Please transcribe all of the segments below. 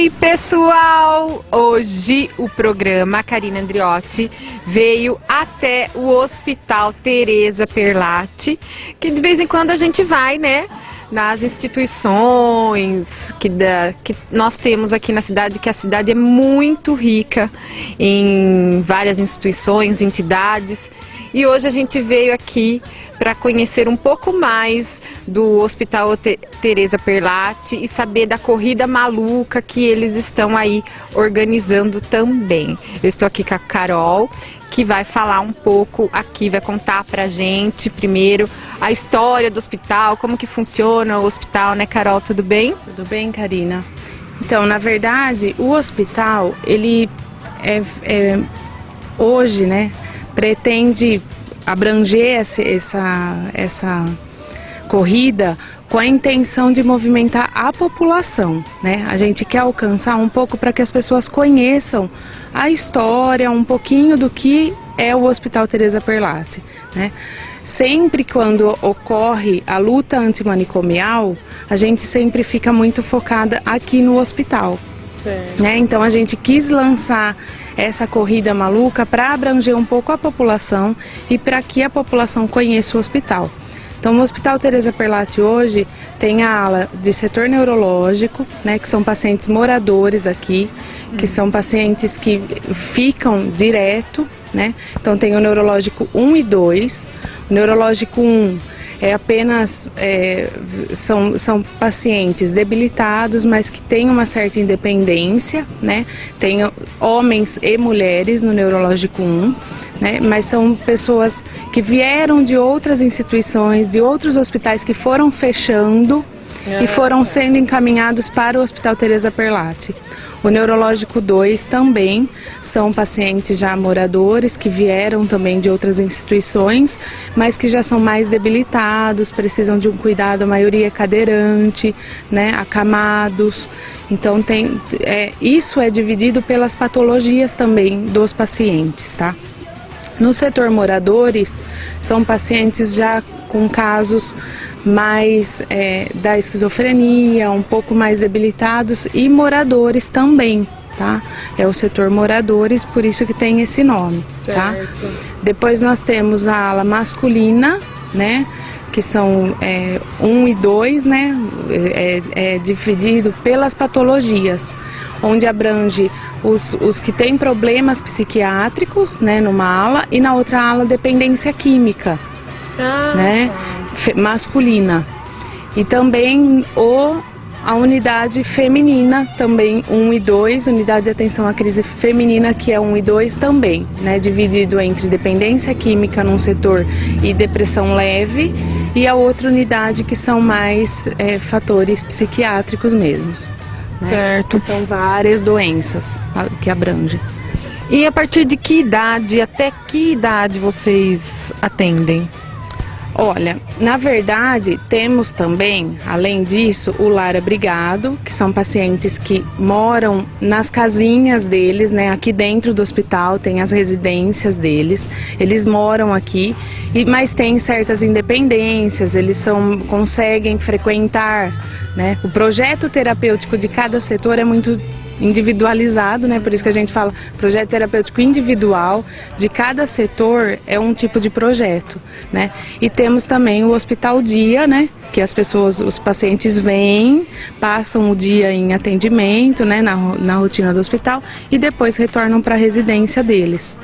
Oi, pessoal! Hoje o programa Karina Andriotti veio até o Hospital Teresa Perlatti, que de vez em quando a gente vai, né? Nas instituições que nós temos aqui na cidade, que a cidade é muito rica em várias instituições, entidades. E hoje a gente veio aqui para conhecer um pouco mais do Hospital Teresa Perlatti e saber da corrida maluca que eles estão aí organizando também. Eu estou aqui com a Carol, que vai falar um pouco aqui, vai contar pra gente primeiro a história do hospital, como que funciona o hospital, né, Carol? Tudo bem? Tudo bem, Karina. Então, na verdade, o hospital, ele hoje, né, pretende abranger essa corrida com a intenção de movimentar a população, né? A gente quer alcançar um pouco para que as pessoas conheçam a história, um pouquinho do que é o Hospital Teresa Perlatti, né? Sempre quando ocorre a luta antimanicomial, a gente sempre fica muito focada aqui no hospital. Né? Então a gente quis lançar essa corrida maluca para abranger um pouco a população e para que a população conheça o hospital. Então o Hospital Teresa Perlatti hoje tem a ala de setor neurológico, né, que são pacientes moradores aqui, que são pacientes que ficam direto, né? Então tem o neurológico 1 e 2, o neurológico 1 é apenas, são pacientes debilitados, mas que têm uma certa independência, né? Tem homens e mulheres no neurológico 1, né? Mas são pessoas que vieram de outras instituições, de outros hospitais que foram fechando e foram sendo encaminhados para o Hospital Teresa Perlatti. O neurológico 2 também são pacientes já moradores que vieram também de outras instituições, mas que já são mais debilitados, precisam de um cuidado, a maioria é cadeirante, né, acamados. Então isso é dividido pelas patologias também dos pacientes, tá? No setor moradores, são pacientes já com casos mais da esquizofrenia, um pouco mais debilitados, e moradores também, tá? É o setor moradores, por isso que tem esse nome, tá? Depois nós temos a ala masculina, né? Que são 1 e 2, né? É dividido pelas patologias, onde abrange os que têm problemas psiquiátricos, né, numa ala, e na outra ala dependência química, né, masculina. E também a unidade feminina, também 1 e 2, unidade de atenção à crise feminina, que é 1 e 2 também, né, dividido entre dependência química num setor e depressão leve, e a outra unidade que são mais fatores psiquiátricos mesmos. Certo. São várias doenças que abrangem. E a partir de que idade, até que idade vocês atendem? Olha, na verdade, temos também, além disso, o lar abrigado, que são pacientes que moram nas casinhas deles, né? Aqui dentro do hospital tem as residências deles, eles moram aqui, mas têm certas independências, eles conseguem frequentar, né? O projeto terapêutico de cada setor é muito individualizado, né? Por isso que a gente fala projeto terapêutico individual, de cada setor é um tipo de projeto, né? E temos também o hospital dia, né? Que os pacientes vêm, passam o dia em atendimento, né? Na rotina do hospital e depois retornam para a residência deles,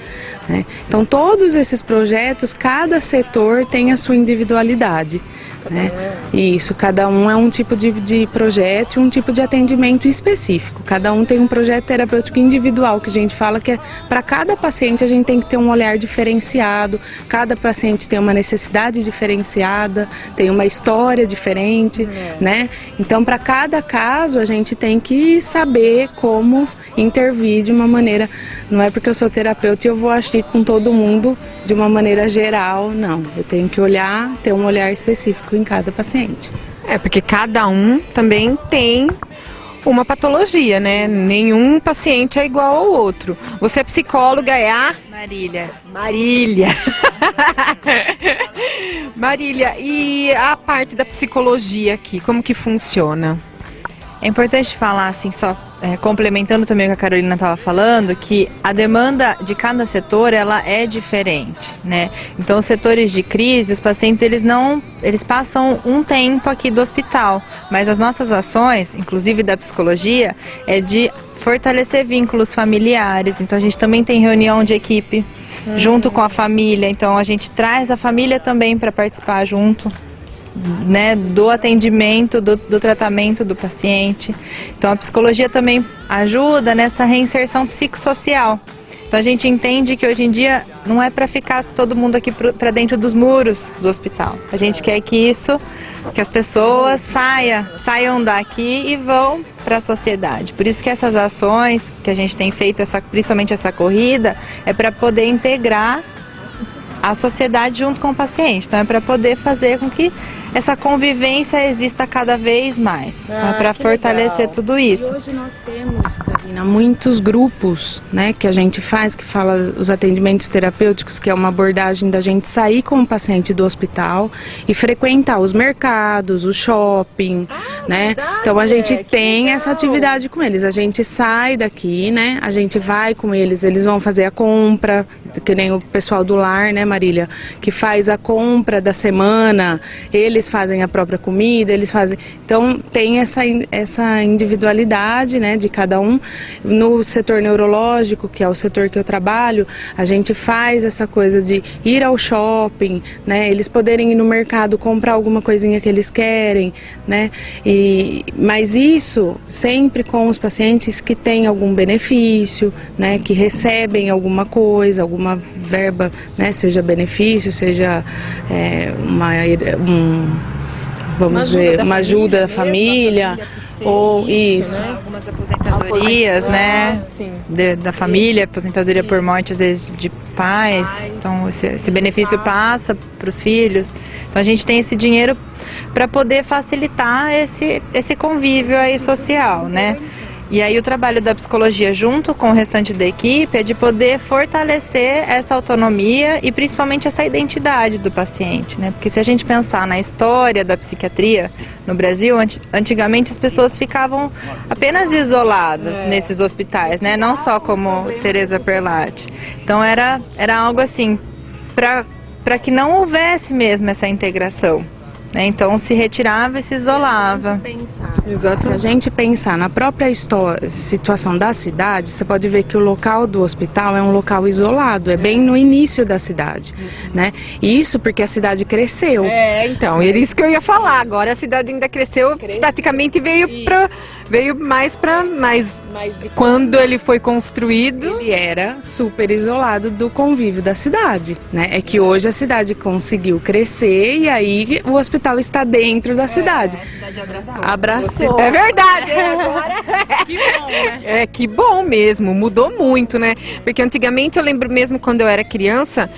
né? Então todos esses projetos, cada setor tem a sua individualidade, né? Isso, cada um é um tipo de projeto, um tipo de atendimento específico. Cada um tem um projeto terapêutico individual, que a gente fala que para cada paciente a gente tem que ter um olhar diferenciado, cada paciente tem uma necessidade diferenciada, tem uma história diferente, né? Então, para cada caso, a gente tem que saber como intervir de uma maneira, não é porque eu sou terapeuta e eu vou agir com todo mundo de uma maneira geral, não. Eu tenho que ter um olhar específico em cada paciente. Porque cada um também tem uma patologia, né? Nenhum paciente é igual ao outro. Você é psicóloga, é a? Marília. Marília. Marília, e a parte da psicologia aqui, como que funciona? É importante falar, assim, só complementando também o que a Carolina estava falando, que a demanda de cada setor ela é diferente, né? Então, os setores de crise, os pacientes eles passam um tempo aqui do hospital, mas as nossas ações, inclusive da psicologia, é de fortalecer vínculos familiares. Então, a gente também tem reunião de equipe junto com a família. Então, a gente traz a família também para participar junto, né, do atendimento, do tratamento do paciente. Então a psicologia também ajuda nessa reinserção psicossocial. Então a gente entende que hoje em dia não é para ficar todo mundo aqui para dentro dos muros do hospital. A gente quer que as pessoas saiam daqui e vão para a sociedade. Por isso que essas ações que a gente tem feito, principalmente essa corrida, é para poder integrar a sociedade junto com o paciente. Então é para poder fazer com que essa convivência exista cada vez mais. Então é para fortalecer legal. Tudo isso. E hoje nós temos, Karina, muitos grupos, né, que a gente faz, que fala os atendimentos terapêuticos, que é uma abordagem da gente sair com o paciente do hospital e frequentar os mercados, o shopping, né? Verdade, então a gente tem essa atividade com eles. A gente sai daqui, né? A gente vai com eles, eles vão fazer a compra, que nem o pessoal do lar, né, Marília, que faz a compra da semana, eles fazem a própria comida, eles fazem... Então tem essa individualidade, né, de cada um. No setor neurológico, que é o setor que eu trabalho, a gente faz essa coisa de ir ao shopping, né, eles poderem ir no mercado comprar alguma coisinha que eles querem, né, mas isso sempre com os pacientes que têm algum benefício, né, que recebem alguma coisa, alguma verba, né, seja benefício, seja uma ajuda da família, ou isso, né? Algumas aposentadorias, né, da família, aposentadoria por morte às vezes de pais, então esse benefício passa para os filhos. Então a gente tem esse dinheiro para poder facilitar esse convívio aí social, né? E aí o trabalho da psicologia junto com o restante da equipe é de poder fortalecer essa autonomia e principalmente essa identidade do paciente, né? Porque se a gente pensar na história da psiquiatria no Brasil, antigamente as pessoas ficavam apenas isoladas nesses hospitais, né? Não só como Teresa Perlatti. Então era algo assim, para que não houvesse mesmo essa integração. Então se retirava e se isolava. Se a gente pensar na própria situação da cidade, você pode ver que o local do hospital é um local isolado, é bem no início da cidade, né? E isso porque a cidade cresceu. Então, era isso que eu ia falar. Agora a cidade ainda cresceu. Praticamente veio mais quando ele foi construído, ele era super isolado do convívio da cidade, né? É que hoje a cidade conseguiu crescer e aí o hospital está dentro da cidade. A cidade abraçou. É verdade. Agora que bom, né? Que bom mesmo, mudou muito, né? Porque antigamente eu lembro mesmo quando eu era criança,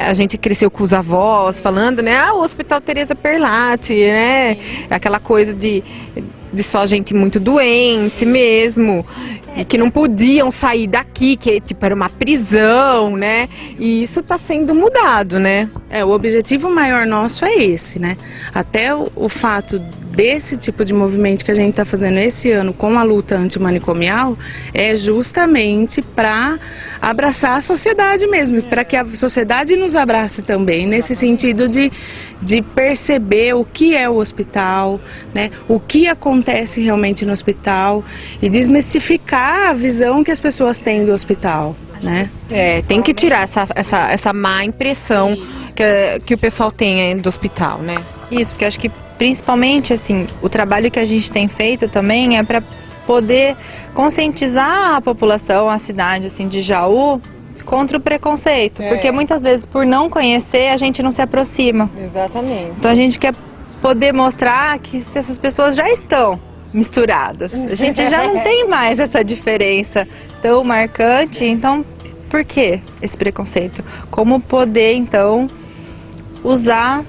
a gente cresceu com os avós falando, né? O Hospital Teresa Perlatti, né? Aquela coisa de só gente muito doente mesmo, e que não podiam sair daqui, que tipo era uma prisão, né? E isso está sendo mudado, né? O objetivo maior nosso é esse, né? Até o fato desse tipo de movimento que a gente está fazendo esse ano com a luta antimanicomial é justamente para abraçar a sociedade mesmo, para que a sociedade nos abrace também, nesse sentido de perceber o que é o hospital, né? O que acontece realmente no hospital e desmistificar a visão que as pessoas têm do hospital, né? Tem que tirar essa má impressão que o pessoal tem do hospital, né? Isso, porque acho que principalmente assim, o trabalho que a gente tem feito também é para poder conscientizar a população, a cidade assim, de Jaú contra o preconceito, porque muitas vezes por não conhecer a gente não se aproxima. Exatamente. Então a gente quer poder mostrar que essas pessoas já estão misturadas, a gente já não tem mais essa diferença tão marcante, então por que esse preconceito? Como poder então usar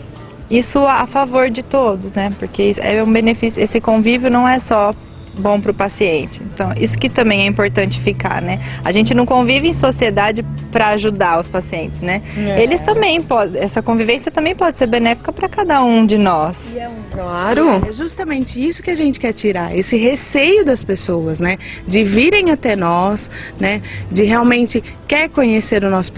isso a favor de todos, né? Porque é um benefício, esse convívio não é só bom para o paciente. Então, isso que também é importante ficar, né? A gente não convive em sociedade para ajudar os pacientes, né? Eles também podem, essa convivência também pode ser benéfica para cada um de nós. Claro. É justamente isso que a gente quer tirar, esse receio das pessoas, né? De virem até nós, né? De realmente quer conhecer o nosso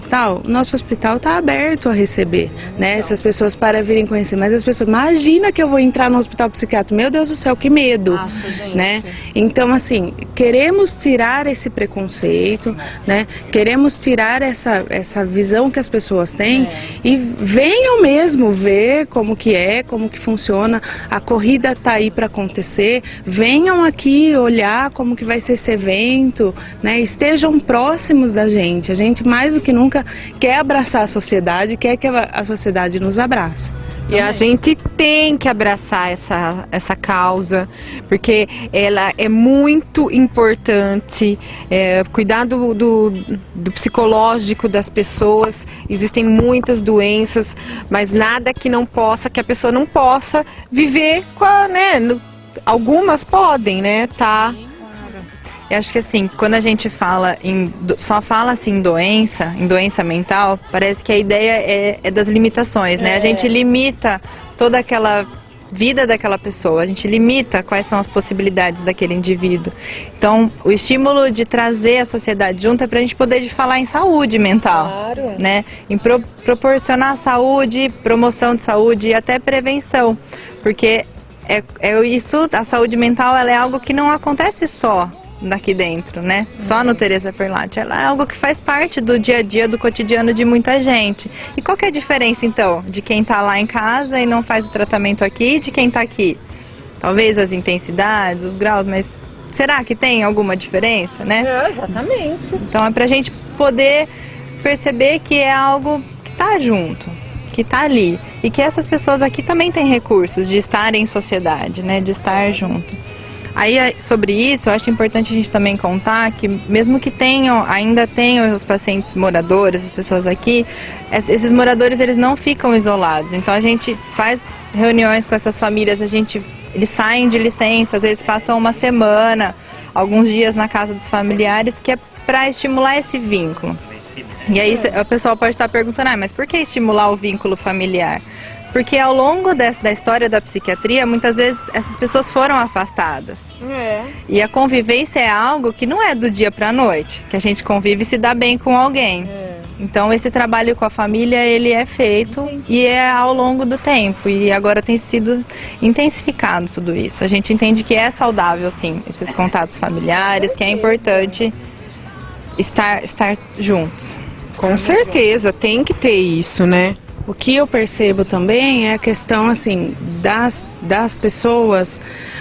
hospital está aberto a receber, né? Essas pessoas para virem conhecer, mas as pessoas, imagina que eu vou entrar no hospital psiquiátrico, meu Deus do céu, que medo, né? Então, assim, queremos tirar esse preconceito, né? Queremos tirar essa visão que as pessoas têm e venham mesmo ver como que funciona, a corrida tá aí para acontecer, venham aqui olhar como que vai ser esse evento, né? Estejam próximos da gente. A gente mais do que nunca quer abraçar a sociedade, quer que a sociedade nos abrace. E a gente tem que abraçar essa causa, porque ela é muito importante. Cuidar do psicológico das pessoas. Existem muitas doenças, mas nada que a pessoa não possa viver com né? Algumas podem, né? Tá. Eu acho que assim, quando a gente fala só fala assim em doença mental, parece que a ideia é das limitações, né? A gente limita toda aquela vida daquela pessoa, a gente limita quais são as possibilidades daquele indivíduo. Então, o estímulo de trazer a sociedade junto é para a gente poder falar em saúde mental, né? Em proporcionar saúde, promoção de saúde e até prevenção, porque isso, a saúde mental, ela é algo que não acontece só daqui dentro, né? Só no Teresa Perlatti. Ela é algo que faz parte do dia a dia, do cotidiano de muita gente. E qual que é a diferença, então, de quem tá lá em casa e não faz o tratamento aqui e de quem tá aqui? Talvez as intensidades, os graus, mas será que tem alguma diferença, né? Exatamente. Então é pra gente poder perceber que é algo que tá junto, que tá ali. E que essas pessoas aqui também têm recursos de estar em sociedade, né? De estar junto. Aí, sobre isso, eu acho importante a gente também contar que, mesmo que ainda tenham os pacientes moradores, as pessoas aqui, esses moradores, eles não ficam isolados. Então, a gente faz reuniões com essas famílias, eles saem de licença, às vezes passam uma semana, alguns dias na casa dos familiares, que é para estimular esse vínculo. E aí, o pessoal pode estar perguntando, mas por que estimular o vínculo familiar? Porque ao longo da história da psiquiatria, muitas vezes essas pessoas foram afastadas. E a convivência é algo que não é do dia para a noite, que a gente convive e se dá bem com alguém. Então esse trabalho com a família, ele é feito e é ao longo do tempo. E agora tem sido intensificado tudo isso. A gente entende que é saudável, sim, esses contatos familiares, que é importante estar juntos. Com certeza, tem que ter isso, né? O que eu percebo também é a questão assim das pessoas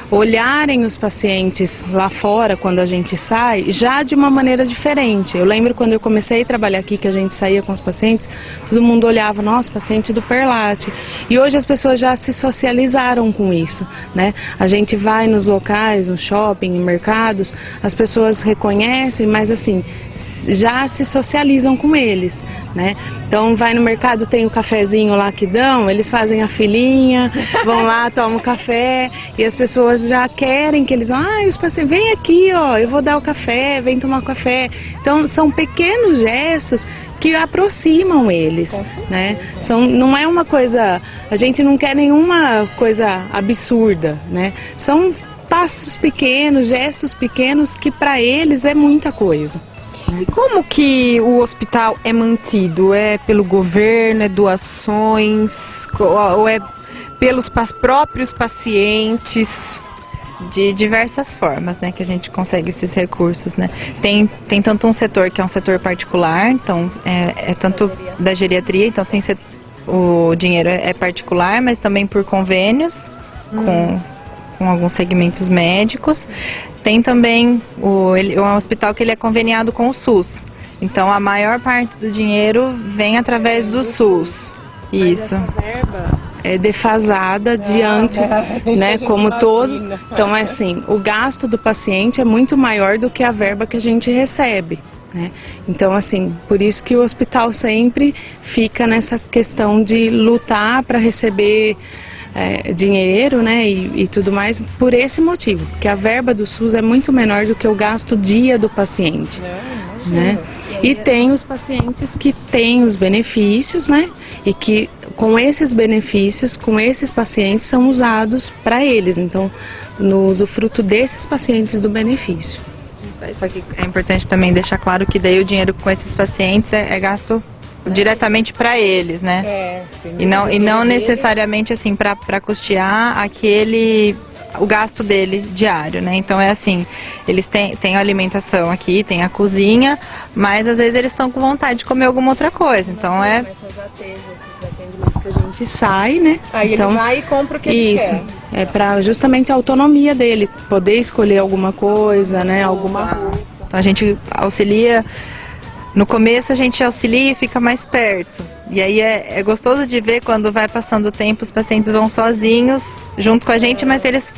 olharem os pacientes lá fora quando a gente sai já de uma maneira diferente. Eu lembro quando eu comecei a trabalhar aqui, que a gente saía com os pacientes, todo mundo olhava, nossa, paciente do Perlatti. E hoje as pessoas já se socializaram com isso, né? A gente vai nos locais, no shopping, em mercados, as pessoas reconhecem, mas assim, já se socializam com eles, né? Então vai no mercado, tem o cafezinho lá que dão, eles fazem a filinha, vão lá, tomam café e as pessoas já querem que eles vão, os pacientes, vem aqui, ó, eu vou dar o café, vem tomar café. Então são pequenos gestos que aproximam eles, né? Não é uma coisa, a gente não quer nenhuma coisa absurda, né? São passos pequenos, gestos pequenos que para eles é muita coisa. E como que o hospital é mantido? É pelo governo, é doações, ou é pelos próprios pacientes? De diversas formas, né, que a gente consegue esses recursos, né? Tem tanto um setor que é um setor particular, então é tanto da geriatria, então o dinheiro é particular, mas também por convênios com alguns segmentos médicos. Tem também é um hospital que ele é conveniado com o SUS. Então a maior parte do dinheiro vem através do SUS. Isso. Mas essa verba é defasada diante, né, como todos. Então é assim, o gasto do paciente é muito maior do que a verba que a gente recebe, né? Então assim, por isso que o hospital sempre fica nessa questão de lutar para receber dinheiro, né, e tudo mais por esse motivo, porque a verba do SUS é muito menor do que o gasto dia do paciente, né? E tem os pacientes que têm os benefícios, né, e que com esses benefícios, com esses pacientes são usados para eles, então no usufruto desses pacientes do benefício. Só que é importante também deixar claro que daí o dinheiro com esses pacientes é gasto diretamente para eles, né? E não necessariamente assim para custear o gasto dele diário, né? Então é assim, eles têm a alimentação aqui, tem a cozinha, mas às vezes eles estão com vontade de comer alguma outra coisa, então Esses atendimentos que a gente sai, né? Aí então, ele vai e compra o que ele isso, quer. é para justamente a autonomia dele, poder escolher alguma coisa, né? Alguma roupa. Então a gente auxilia. No começo a gente auxilia e fica mais perto. E aí é gostoso de ver quando vai passando o tempo, os pacientes vão sozinhos junto com a gente, mas eles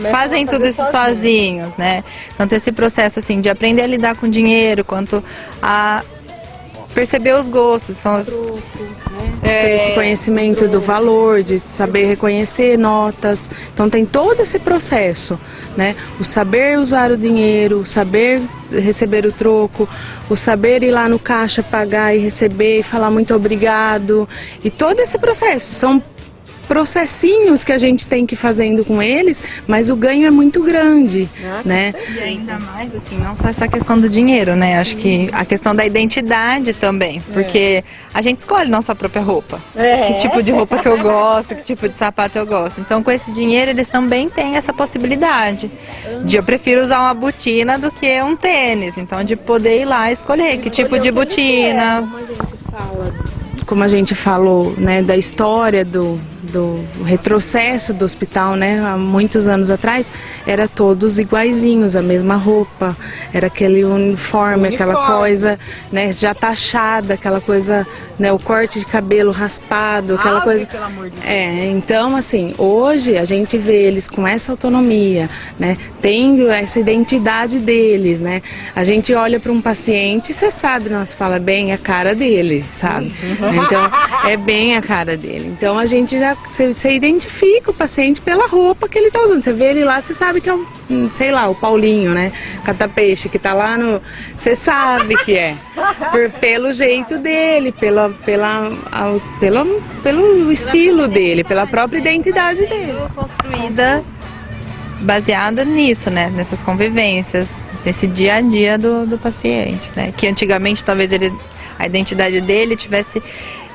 fazem tudo isso sozinhos, né? Tanto esse processo assim de aprender a lidar com dinheiro, quanto a perceber os gostos. Então, Ter esse conhecimento do valor, de saber reconhecer notas. Então tem todo esse processo, né? O saber usar o dinheiro, o saber receber o troco, o saber ir lá no caixa pagar e receber e falar muito obrigado. E todo esse processo são processinhos que a gente tem que ir fazendo com eles, mas o ganho é muito grande, né? E ainda mais, assim, não só essa questão do dinheiro, né? Acho que a questão da identidade também, porque a gente escolhe nossa própria roupa. Que tipo de roupa que eu gosto, que tipo de sapato eu gosto. Então, com esse dinheiro, eles também têm essa possibilidade de eu prefiro usar uma botina do que um tênis. Então, de poder ir lá escolher que tipo de botina. Como a gente falou, né, da história do retrocesso do hospital, né, há muitos anos atrás, era todos iguaizinhos, a mesma roupa, era aquele uniforme, aquela coisa, né, já taxada, aquela coisa, né, o corte de cabelo raspado, aquela coisa. Pelo amor de Deus. Então, assim, hoje a gente vê eles com essa autonomia, né, tendo essa identidade deles, né, a gente olha para um paciente, você sabe, nós fala bem a cara dele, sabe? Então, é bem a cara dele. Então, a gente já você identifica o paciente pela roupa que ele está usando. Você vê ele lá, você sabe que é sei lá, o Paulinho, né? Catapeixe, que tá lá no... Você sabe que é. Pelo jeito dele, pelo estilo dele, pela própria identidade dele. Construída baseada nisso, né? Nessas convivências, nesse dia a dia do paciente, né? Que antigamente talvez a identidade dele tivesse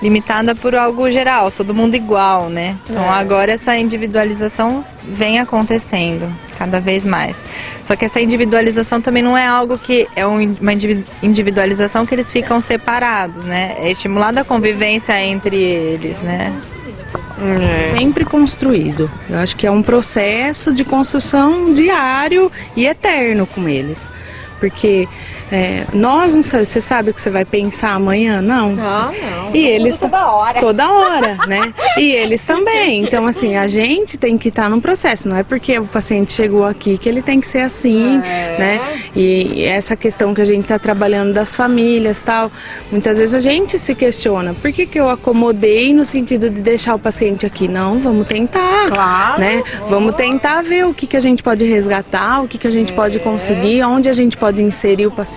limitada por algo geral, todo mundo igual, né? Então agora essa individualização vem acontecendo cada vez mais. Só que essa individualização também não é algo que é uma individualização que eles ficam separados, né? É estimulada a convivência entre eles, né? Sempre construído. Eu acho que é um processo de construção diário e eterno com eles. Porque nós não sabemos, você sabe o que você vai pensar amanhã? Não. Não. E eles toda hora. Toda hora, né? E eles também. Então, assim, a gente tem que estar num processo. Não é porque o paciente chegou aqui que ele tem que ser assim, né? E essa questão que a gente está trabalhando das famílias, tal. Muitas vezes a gente se questiona. Por que eu acomodei no sentido de deixar o paciente aqui? Não, vamos tentar, Claro. né? Vamos tentar ver o que a gente pode resgatar, o que a gente pode conseguir, onde a gente pode inserir o paciente.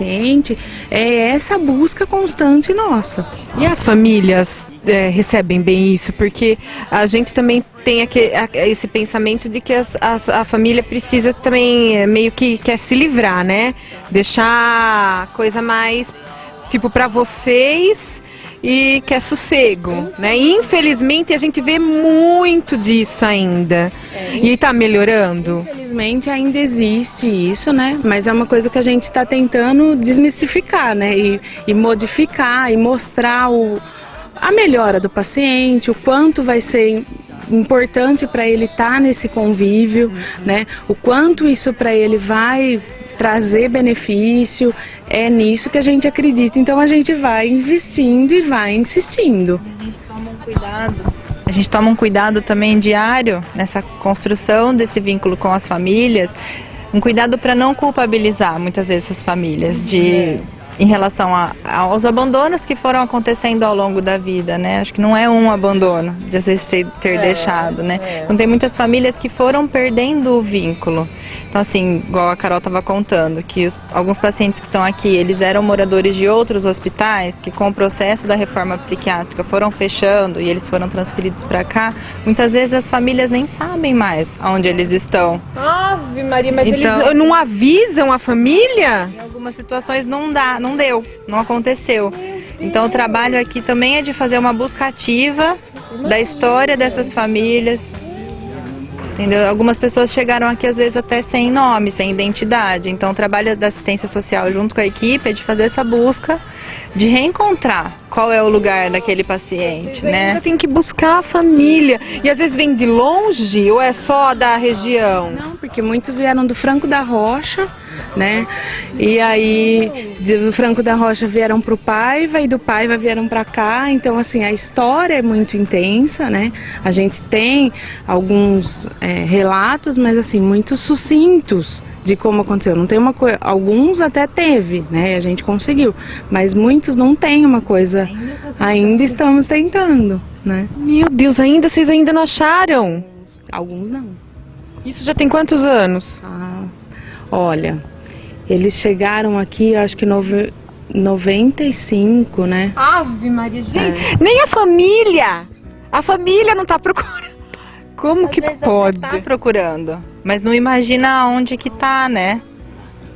É essa busca constante nossa. E as famílias recebem bem isso? Porque a gente também tem esse pensamento de que a família precisa também meio que quer se livrar, né? Deixar a coisa mais tipo para vocês e quer sossego, né? E, infelizmente a gente vê muito disso ainda. E tá melhorando. Infelizmente ainda existe isso, né? Mas é uma coisa que a gente está tentando desmistificar, né? E modificar e mostrar a melhora do paciente, o quanto vai ser importante para ele estar nesse convívio, né? O quanto isso para ele vai trazer benefício, é nisso que a gente acredita. Então a gente vai investindo e vai insistindo. A gente toma um cuidado também diário nessa construção desse vínculo com as famílias, um cuidado para não culpabilizar muitas vezes essas famílias, de em relação aos abandonos que foram acontecendo ao longo da vida, né? Acho que não é um abandono de vocês ter deixado, né? Então tem muitas famílias que foram perdendo o vínculo. Então assim, igual a Carol estava contando, que alguns pacientes que estão aqui, eles eram moradores de outros hospitais, que com o processo da reforma psiquiátrica foram fechando e eles foram transferidos para cá, muitas vezes as famílias nem sabem mais onde eles estão. Ave Maria, mas Então- eles não avisam a família? Em algumas situações não deu, não aconteceu. Então o trabalho aqui também é de fazer uma busca ativa da história dessas famílias. Entendeu? Algumas pessoas chegaram aqui às vezes até sem nome, sem identidade. Então o trabalho da assistência social junto com a equipe é de fazer essa busca de reencontrar qual é o lugar daquele paciente, Ainda né? tem que buscar a família. E às vezes vem de longe ou é só da região? Não, porque muitos vieram do Franco da Rocha, né? E aí do Franco da Rocha vieram para o Paiva e do Paiva vieram para cá. Então assim, a história é muito intensa, né? A gente tem alguns relatos, mas assim, muito sucintos de como aconteceu. Não tem uma coisa, alguns até teve, né? A gente conseguiu, mas muitos não tem uma coisa. Ainda estamos tentando, né? Meu Deus, vocês ainda não acharam? Alguns não. Isso já tem quantos anos? Ah, olha, eles chegaram aqui, acho que 95, né? Ave Maria, gente. Nem a família não tá procurando. Como Às que vezes pode? até tá procurando, mas não imagina onde que tá, né?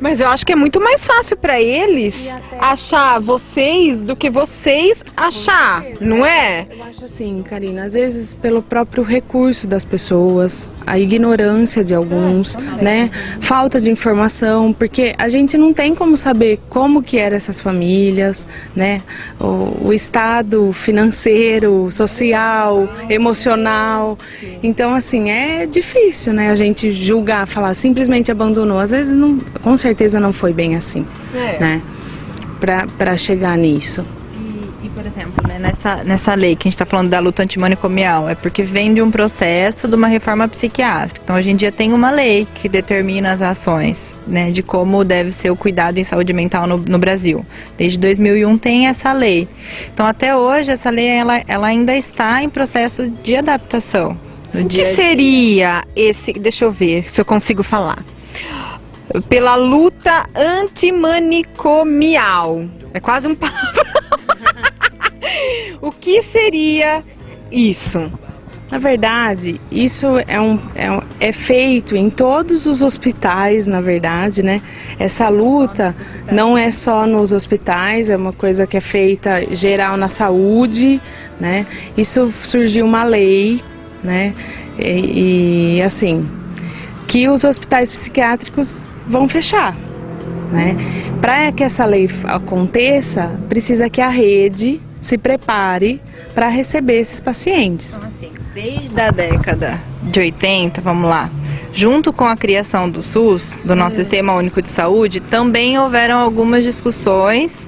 Mas eu acho que é muito mais fácil pra eles achar vocês do que vocês achar, não é? Eu acho assim, Karina, às vezes pelo próprio recurso das pessoas, a ignorância de alguns, né? Falta de informação, porque a gente não tem como saber como que eram essas famílias, né? O estado financeiro, social, emocional. Então, assim, é difícil, né? A gente julgar, falar simplesmente abandonou. Às vezes, não, com certeza não foi bem assim, né? Para chegar nisso. E, por exemplo, né, nessa lei que a gente está falando da luta antimanicomial, é porque vem de um processo de uma reforma psiquiátrica. Então, hoje em dia tem uma lei que determina as ações, né, de como deve ser o cuidado em saúde mental no Brasil. Desde 2001 tem essa lei. Então, até hoje, essa lei ela ainda está em processo de adaptação. O que seria esse... Deixa eu ver se eu consigo falar. Pela luta antimanicomial. É quase um palavrão. O que seria isso? Na verdade, isso é feito em todos os hospitais, na verdade, né? Essa luta não é só nos hospitais, é uma coisa que é feita geral na saúde, né? Isso surgiu uma lei, né? E assim, que os hospitais psiquiátricos vão fechar, né? Para que essa lei aconteça, precisa que a rede se prepare para receber esses pacientes. Então, assim, desde a década de 80, vamos lá, junto com a criação do SUS, do nosso Sistema Único de Saúde, também houveram algumas discussões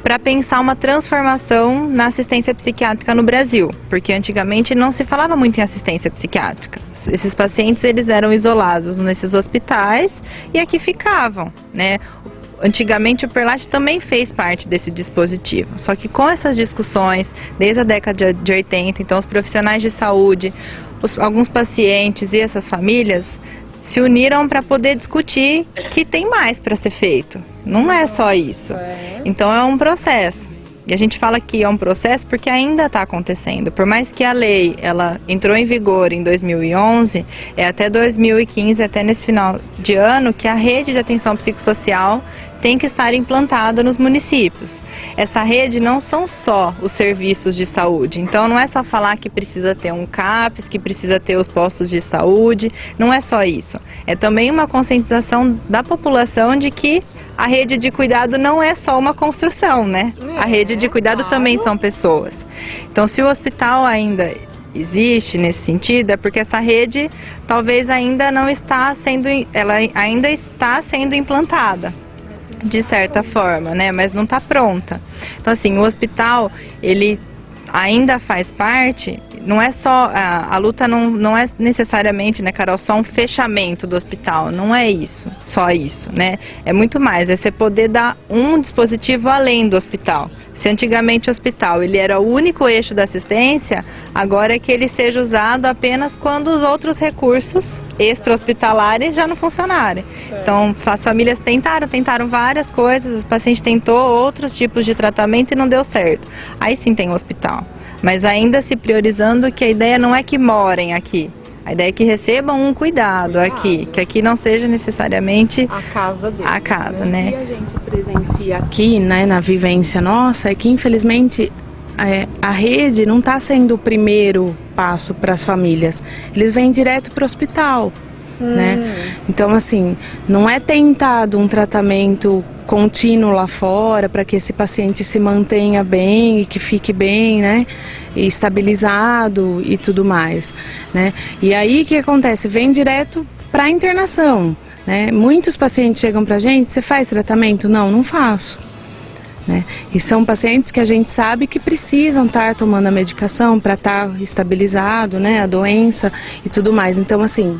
para pensar uma transformação na assistência psiquiátrica no Brasil, porque antigamente não se falava muito em assistência psiquiátrica. Esses pacientes eles eram isolados nesses hospitais e aqui ficavam, né? Antigamente o Perlat também fez parte desse dispositivo, só que com essas discussões, desde a década de 80, então os profissionais de saúde, alguns pacientes e essas famílias se uniram para poder discutir que tem mais para ser feito. Não é só isso. Então é um processo. E a gente fala que é um processo porque ainda está acontecendo. Por mais que a lei ela entrou em vigor em 2011, é até 2015, até nesse final de ano, que a rede de atenção psicossocial tem que estar implantada nos municípios. Essa rede não são só os serviços de saúde. Então não é só falar que precisa ter um CAPS, que precisa ter os postos de saúde. Não é só isso. É também uma conscientização da população de que a rede de cuidado não é só uma construção, né? A rede de cuidado também são pessoas. Então, se o hospital ainda existe nesse sentido, é porque essa rede talvez ainda não está sendo, ela ainda está sendo implantada, de certa forma, né? Mas não está pronta. Então, assim, o hospital, ele ainda faz parte não é só, a luta não é necessariamente, né, Carol, só um fechamento do hospital, não é isso, só isso, né? É muito mais, é você poder dar um dispositivo além do hospital. Se antigamente o hospital ele era o único eixo da assistência, agora é que ele seja usado apenas quando os outros recursos extra-hospitalares já não funcionarem. Então, as famílias tentaram várias coisas, o paciente tentou outros tipos de tratamento e não deu certo. Aí sim tem o hospital. Mas ainda se priorizando que a ideia não é que morem aqui. A ideia é que recebam um cuidado aqui, que aqui não seja necessariamente a casa deles. A casa, né? O que a gente presencia aqui, né, na vivência nossa, é que infelizmente a rede não está sendo o primeiro passo para as famílias. Eles vêm direto para o hospital. Né? Então, assim, não é tentado um tratamento contínuo lá fora para que esse paciente se mantenha bem e que fique bem, né? E estabilizado e tudo mais, né? E aí o que acontece? Vem direto para a internação, né? Muitos pacientes chegam para a gente, você faz tratamento? Não, não faço. Né? E são pacientes que a gente sabe que precisam estar tomando a medicação para estar estabilizado, né? A doença e tudo mais. Então, assim,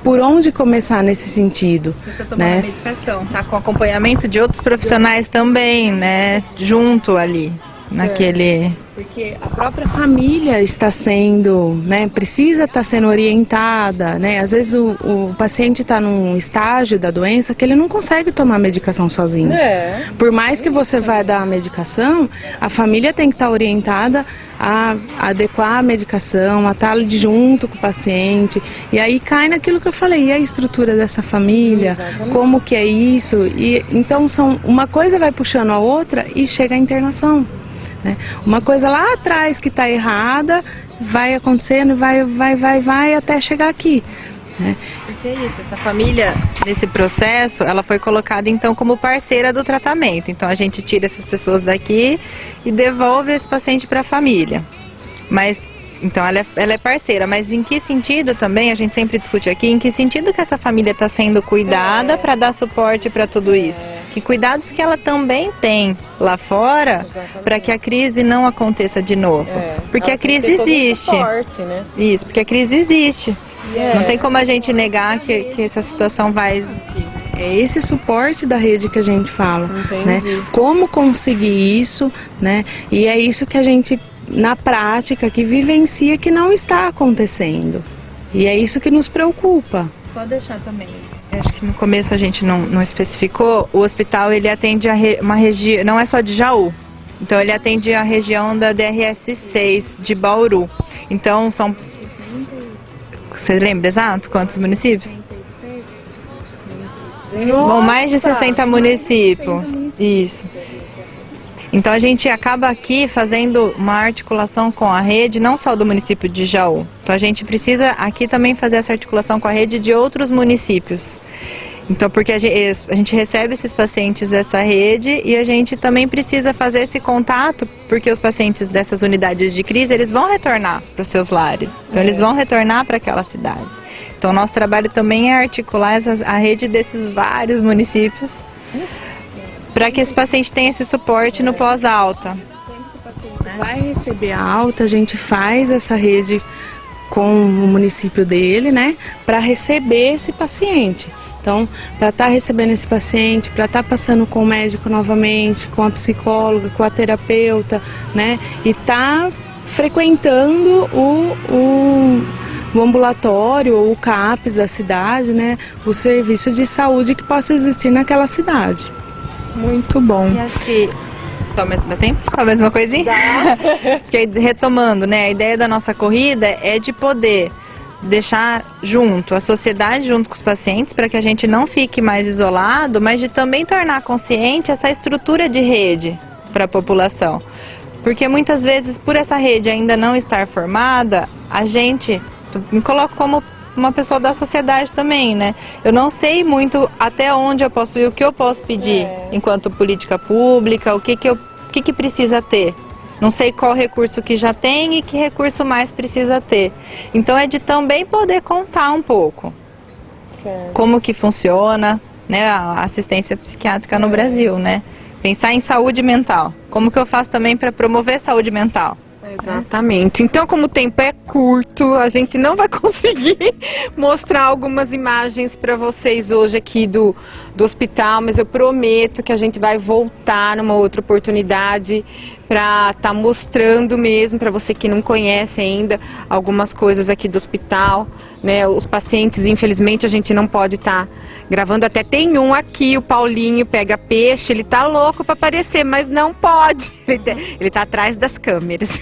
por onde começar nesse sentido? Fica tomando a medicação, tá com acompanhamento de outros profissionais também, né? Junto ali, naquele... Porque a própria família está sendo, né? Precisa estar sendo orientada, né? Às vezes o paciente está num estágio da doença que ele não consegue tomar a medicação sozinho. Por mais que você vá dar a medicação, a família tem que estar orientada a adequar a medicação, a estar junto com o paciente. E aí cai naquilo que eu falei, e a estrutura dessa família, como que é isso? E então uma coisa vai puxando a outra e chega à internação. Né? Uma coisa lá atrás que está errada, vai acontecendo, vai até chegar aqui. Né? Porque é isso, essa família, nesse processo, ela foi colocada então como parceira do tratamento. Então a gente tira essas pessoas daqui e devolve esse paciente para a família. Mas, então ela é parceira, mas em que sentido também, a gente sempre discute aqui, em que sentido que essa família está sendo cuidada para dar suporte para tudo isso? Que cuidados que ela também tem lá fora para que a crise não aconteça de novo? Porque a crise existe. Isso, porque a crise existe. Não tem como a gente negar que essa situação vai existir. É esse suporte da rede que a gente fala, né? Como conseguir isso, né? E é isso que a gente, na prática, que vivencia que não está acontecendo. E é isso que nos preocupa. Só deixar também. Acho que no começo a gente não especificou. O hospital ele atende uma região, não é só de Jaú. Então ele atende a região da DRS 6 de Bauru. Então são... Você lembra exato quantos municípios? Bom, mais de 60 municípios. Isso. Então a gente acaba aqui fazendo uma articulação com a rede, não só do município de Jaú. Então a gente precisa aqui também fazer essa articulação com a rede de outros municípios. Então, porque a gente recebe esses pacientes dessa rede e a gente também precisa fazer esse contato, porque os pacientes dessas unidades de crise, eles vão retornar para os seus lares. Então, eles vão retornar para aquelas cidades. Então, o nosso trabalho também é articular a rede desses vários municípios para que esse paciente tenha esse suporte no pós-alta. Vai receber a alta, a gente faz essa rede com o município dele, né, para receber esse paciente. Então, para estar recebendo esse paciente, para estar passando com o médico novamente, com a psicóloga, com a terapeuta, né, e estar frequentando o ambulatório ou o CAPS da cidade, né, o serviço de saúde que possa existir naquela cidade. Muito bom. E acho que... Dá tempo? Só mais uma coisinha? Dá. Porque, retomando, né, a ideia da nossa corrida é de poder deixar junto, a sociedade junto com os pacientes, para que a gente não fique mais isolado, mas de também tornar consciente essa estrutura de rede para a população. Porque muitas vezes, por essa rede ainda não estar formada, a gente, me coloco como uma pessoa da sociedade também, né? Eu não sei muito até onde eu posso ir, o que eu posso pedir enquanto política pública, o que precisa ter. Não sei qual recurso que já tem e que recurso mais precisa ter. Então é de também poder contar um pouco como que funciona, né, a assistência psiquiátrica no Brasil, né? Pensar em saúde mental. Como que eu faço também para promover saúde mental? Exatamente. Então, como o tempo é curto, a gente não vai conseguir mostrar algumas imagens para vocês hoje aqui do hospital, mas eu prometo que a gente vai voltar numa outra oportunidade para estar mostrando mesmo para você que não conhece ainda algumas coisas aqui do hospital, né? Os pacientes, infelizmente, a gente não pode estar gravando. Até tem um aqui, o Paulinho Pega Peixe, ele tá louco para aparecer, mas não pode. Ele tá atrás das câmeras.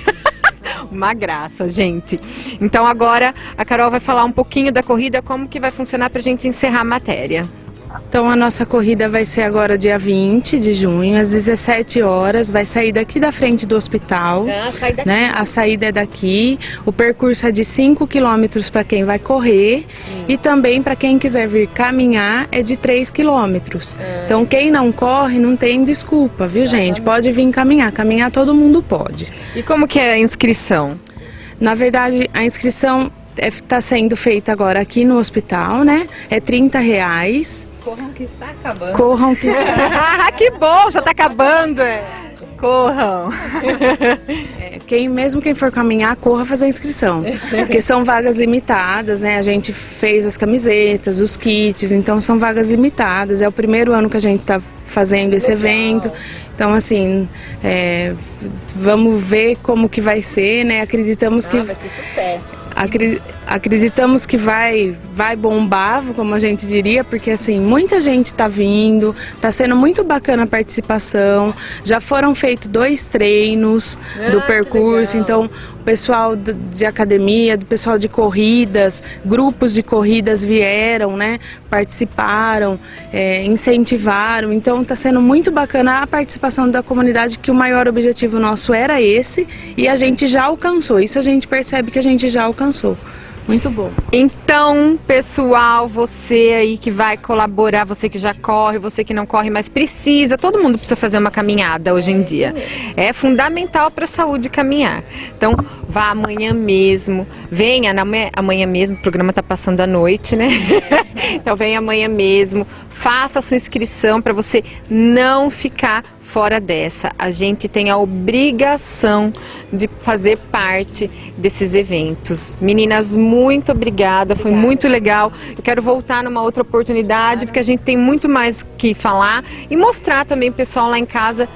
Uma graça, gente. Então agora a Carol vai falar um pouquinho da corrida, como que vai funcionar para a gente encerrar a matéria. Então a nossa corrida vai ser agora dia 20 de junho, às 17 horas, vai sair daqui da frente do hospital, né? A saída é daqui, o percurso é de 5 quilômetros para quem vai correr e também para quem quiser vir caminhar é de 3 quilômetros. Então quem não corre não tem desculpa, viu gente? Pode vir caminhar, caminhar todo mundo pode. E como que é a inscrição? Na verdade, a inscrição está sendo feita agora aqui no hospital, né? É R$30. Corram que está acabando. Corram que Ah, que bom, já tá acabando. Corram. Mesmo quem for caminhar, corra fazer a inscrição. Porque são vagas limitadas, né? A gente fez as camisetas, os kits, então são vagas limitadas. É o primeiro ano que a gente está fazendo esse evento. Então, assim, vamos ver como que vai ser, né? Acreditamos que vai ser sucesso. Acreditamos que vai bombar, como a gente diria, porque assim, muita gente está vindo, está sendo muito bacana a participação, já foram feitos 2 treinos do percurso, então o pessoal de academia, do pessoal de corridas, grupos de corridas vieram, né, participaram, incentivaram, então está sendo muito bacana a participação da comunidade, que o maior objetivo nosso era esse, e a gente já alcançou, isso a gente percebe que a gente já alcançou. Muito bom. Então, pessoal, você aí que vai colaborar, você que já corre, você que não corre, mas precisa, todo mundo precisa fazer uma caminhada hoje em dia. É fundamental para a saúde caminhar. Então, vá amanhã mesmo, venha amanhã mesmo, o programa está passando à noite, né? Então, venha amanhã mesmo, faça a sua inscrição para você não ficar fora dessa. A gente tem a obrigação de fazer parte desses eventos. Meninas, muito obrigada, foi muito legal. Eu quero voltar numa outra oportunidade, porque a gente tem muito mais que falar e mostrar também, pessoal, lá em casa,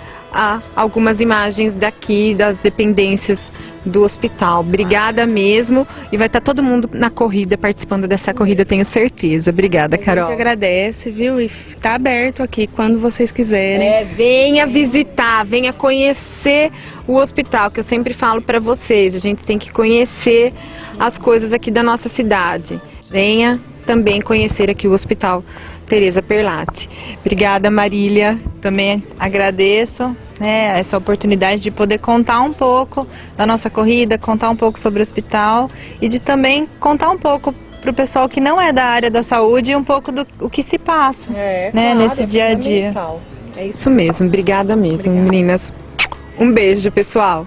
algumas imagens daqui, das dependências do hospital. Obrigada mesmo, e vai estar todo mundo na corrida, participando dessa corrida, eu tenho certeza. Obrigada, Carol. A gente agradece, viu? E tá aberto aqui quando vocês quiserem. Venha visitar, venha conhecer o hospital, que eu sempre falo para vocês, a gente tem que conhecer as coisas aqui da nossa cidade. Venha também conhecer aqui o Hospital Teresa Perlatti. Obrigada, Marília. Também agradeço, né, essa oportunidade de poder contar um pouco da nossa corrida, contar um pouco sobre o hospital e de também contar um pouco para o pessoal que não é da área da saúde um pouco do o que se passa, né, claro, nesse dia a dia. É isso mesmo, obrigada mesmo, meninas. Um beijo, pessoal.